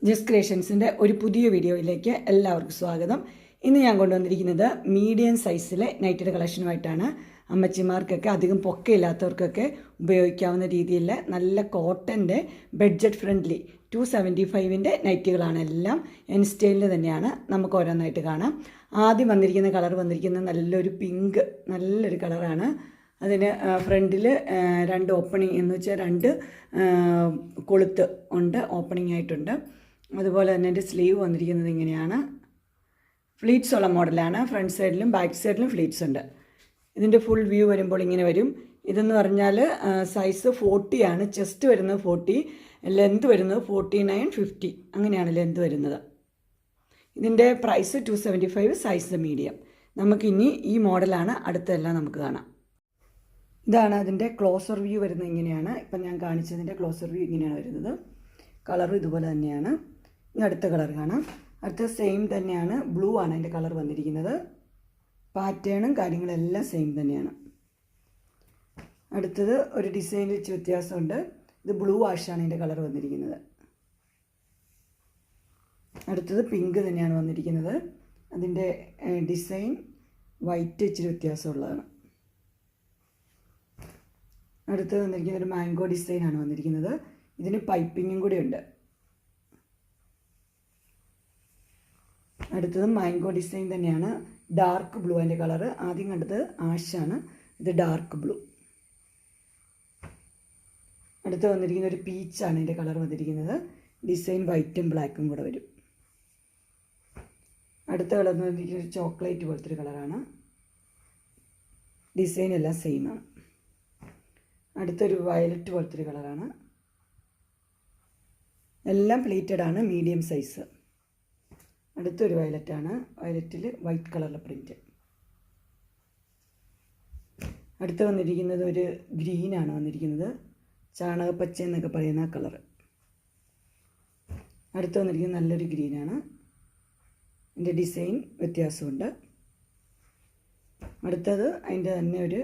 ജസ് ക്രിയേഷൻസിൻ്റെ ഒരു പുതിയ വീഡിയോയിലേക്ക് എല്ലാവർക്കും സ്വാഗതം. ഇന്ന് ഞാൻ കൊണ്ടുവന്നിരിക്കുന്നത് മീഡിയം സൈസിലെ നൈറ്റിയുടെ കളക്ഷനുമായിട്ടാണ്. അമ്മച്ചിമാർക്കൊക്കെ അധികം പൊക്കയില്ലാത്തവർക്കൊക്കെ ഉപയോഗിക്കാവുന്ന രീതിയിൽ നല്ല കോട്ടൻ്റെ ബഡ്ജറ്റ് ഫ്രണ്ട്ലി 275-ൻ്റെ നൈറ്റികളാണ്. എല്ലാം എൻ സ്റ്റൈലിൽ തന്നെയാണ്. നമുക്ക് ഓരോന്നായിട്ട് കാണാം. ആദ്യം വന്നിരിക്കുന്ന കളർ വന്നിരിക്കുന്നത് നല്ലൊരു പിങ്ക്, നല്ലൊരു കളറാണ്. അതിന് ഫ്രണ്ടിൽ രണ്ട് ഓപ്പണിങ് എന്ന് വെച്ചാൽ രണ്ട് കൊളുത്ത് ഉണ്ട്, ഓപ്പണിംഗ് ആയിട്ടുണ്ട്. അതുപോലെ തന്നെ എൻ്റെ സ്ലീവ് വന്നിരിക്കുന്നത് ഇങ്ങനെയാണ്. ഫ്ലീറ്റ്സ് ഉള്ള മോഡലാണ്. ഫ്രണ്ട് സൈഡിലും ബാക്ക് സൈഡിലും ഫ്ലീറ്റ്സ് ഉണ്ട്. ഇതിൻ്റെ ഫുൾ വ്യൂ വരുമ്പോൾ ഇങ്ങനെ വരും. ഇതെന്ന് പറഞ്ഞാൽ സൈസ് 40 ആണ്. ചെസ്റ്റ് വരുന്നത് 40, ലെന്ത് വരുന്നത് 49-50, അങ്ങനെയാണ് ലെന്ത് വരുന്നത്. ഇതിൻ്റെ പ്രൈസ് 275, സൈസ് മീഡിയം. നമുക്കിനി ഈ മോഡലാണ് അടുത്തെല്ലാം നമുക്ക് കാണാം. ഇതാണ് അതിൻ്റെ ക്ലോസർ വ്യൂ വരുന്നത്. ഇങ്ങനെയാണ് ഇപ്പം ഞാൻ കാണിച്ചതിൻ്റെ ക്ലോസർ വ്യൂ ഇങ്ങനെയാണ് വരുന്നത്. കളറും ഇതുപോലെ തന്നെയാണ്. ഇനി അടുത്ത കളർ കാണാം. അടുത്ത സെയിം തന്നെയാണ്, ബ്ലൂ ആണ് അതിൻ്റെ കളർ വന്നിരിക്കുന്നത്. പാറ്റേണും കാര്യങ്ങളെല്ലാം സെയിം തന്നെയാണ്. അടുത്തത് ഒരു ഡിസൈനിൽ വെച്ച് വ്യത്യാസമുണ്ട്. ഇത് ബ്ലൂ ആഷാണ് ഇതിൻ്റെ കളർ വന്നിരിക്കുന്നത്. അടുത്തത് പിങ്ക് തന്നെയാണ് വന്നിരിക്കുന്നത്. അതിൻ്റെ ഡിസൈൻ വൈറ്റ് ഇച്ചിരി വ്യത്യാസമുള്ളതാണ്. അടുത്തത് വന്നിരിക്കുന്നത് ഒരു മാംഗോ ഡിസൈനാണ് വന്നിരിക്കുന്നത്. ഇതിന് പൈപ്പിങ്ങും കൂടി ഉണ്ട്. അടുത്തത് മാംഗോ ഡിസൈൻ തന്നെയാണ്. ഡാർക്ക് ബ്ലൂ അതിൻ്റെ കളറ്. ആദ്യം കണ്ടത് ആഷാണ്, ഇത് ഡാർക്ക് ബ്ലൂ. അടുത്ത് വന്നിരിക്കുന്ന ഒരു പീച്ചാണ് ഇതിൻ്റെ കളർ വന്നിരിക്കുന്നത്. ഡിസൈൻ വൈറ്റും ബ്ലാക്കും കൂടെ വരും. അടുത്ത കളർ എന്ന് പറഞ്ഞിരിക്കുന്നത് ഒരു ചോക്ലേറ്റ് പോലത്തെ ഒരു കളറാണ്. ഡിസൈൻ എല്ലാം സെയിമാണ്. അടുത്തൊരു വയലറ്റ് പോലത്തെ ഒരു കളറാണ്. എല്ലാം പ്ലേറ്റഡ് ആണ്, മീഡിയം സൈസ്. അടുത്തൊരു വയലറ്റാണ്. വയലറ്റിൽ വൈറ്റ് കളറിലെ പ്രിൻറ്റ്. അടുത്ത് വന്നിരിക്കുന്നത് ഒരു ഗ്രീനാണ് വന്നിരിക്കുന്നത്. ചാണകപ്പച്ച എന്നൊക്കെ പറയുന്ന ആ കളറ്. അടുത്ത് വന്നിരിക്കുന്നത് നല്ലൊരു ഗ്രീനാണ്. അതിൻ്റെ ഡിസൈൻ വ്യത്യാസമുണ്ട്. അടുത്തത് അതിൻ്റെ തന്നെ ഒരു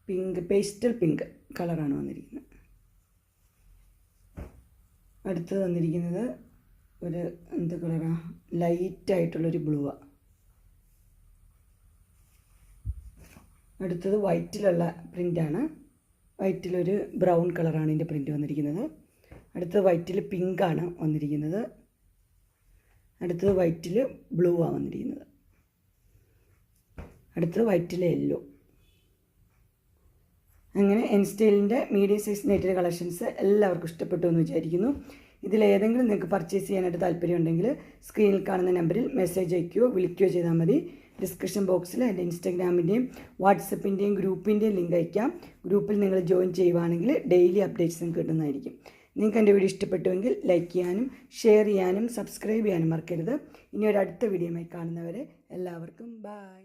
പിങ്ക്, പേസ്റ്റൽ പിങ്ക് കളറാണ് വന്നിരിക്കുന്നത്. അടുത്തത് വന്നിരിക്കുന്നത് ഒരു എന്ത് കളറാണ്, ലൈറ്റായിട്ടുള്ളൊരു ബ്ലൂവാണ്. അടുത്തത് വൈറ്റിലുള്ള പ്രിൻ്റാണ്. വൈറ്റിലൊരു ബ്രൗൺ കളറാണ് ഇതിൻ്റെ പ്രിൻ്റ് വന്നിരിക്കുന്നത്. അടുത്തത് വൈറ്റിൽ പിങ്കാണ് വന്നിരിക്കുന്നത്. അടുത്തത് വൈറ്റിൽ ബ്ലൂ ആണ് വന്നിരിക്കുന്നത്. അടുത്തത് വൈറ്റിൽ യെല്ലോ. അങ്ങനെ എൻ സ്റ്റൈലിൻ്റെ മീഡിയം സൈസ് നൈറ്റിയുടെ കളക്ഷൻസ് എല്ലാവർക്കും ഇഷ്ടപ്പെട്ടു എന്ന് വിചാരിക്കുന്നു. ഇതിലേതെങ്കിലും നിങ്ങൾക്ക് പർച്ചേസ് ചെയ്യാനായിട്ട് താല്പര്യമുണ്ടെങ്കിൽ സ്ക്രീനിൽ കാണുന്ന നമ്പറിൽ മെസ്സേജ് അയക്കുകയോ വിളിക്കുകയോ ചെയ്താൽ മതി. ഡിസ്ക്രിപ്ഷൻ ബോക്സിൽ എൻ്റെ ഇൻസ്റ്റാഗ്രാമിൻ്റെയും വാട്സപ്പിൻ്റെയും ഗ്രൂപ്പിൻ്റെയും ലിങ്ക് അയക്കാം. ഗ്രൂപ്പിൽ നിങ്ങൾ ജോയിൻ ചെയ്യുവാണെങ്കിൽ ഡെയിലി അപ്ഡേറ്റ്സും കിട്ടുന്നതായിരിക്കും. നിങ്ങൾക്ക് എൻ്റെ വീഡിയോ ഇഷ്ടപ്പെട്ടുവെങ്കിൽ ലൈക്ക് ചെയ്യാനും ഷെയർ ചെയ്യാനും സബ്സ്ക്രൈബ് ചെയ്യാനും മറക്കരുത്. ഇനി ഒരു അടുത്ത വീഡിയോയുമായി കാണുന്നവരെ എല്ലാവർക്കും ബൈ.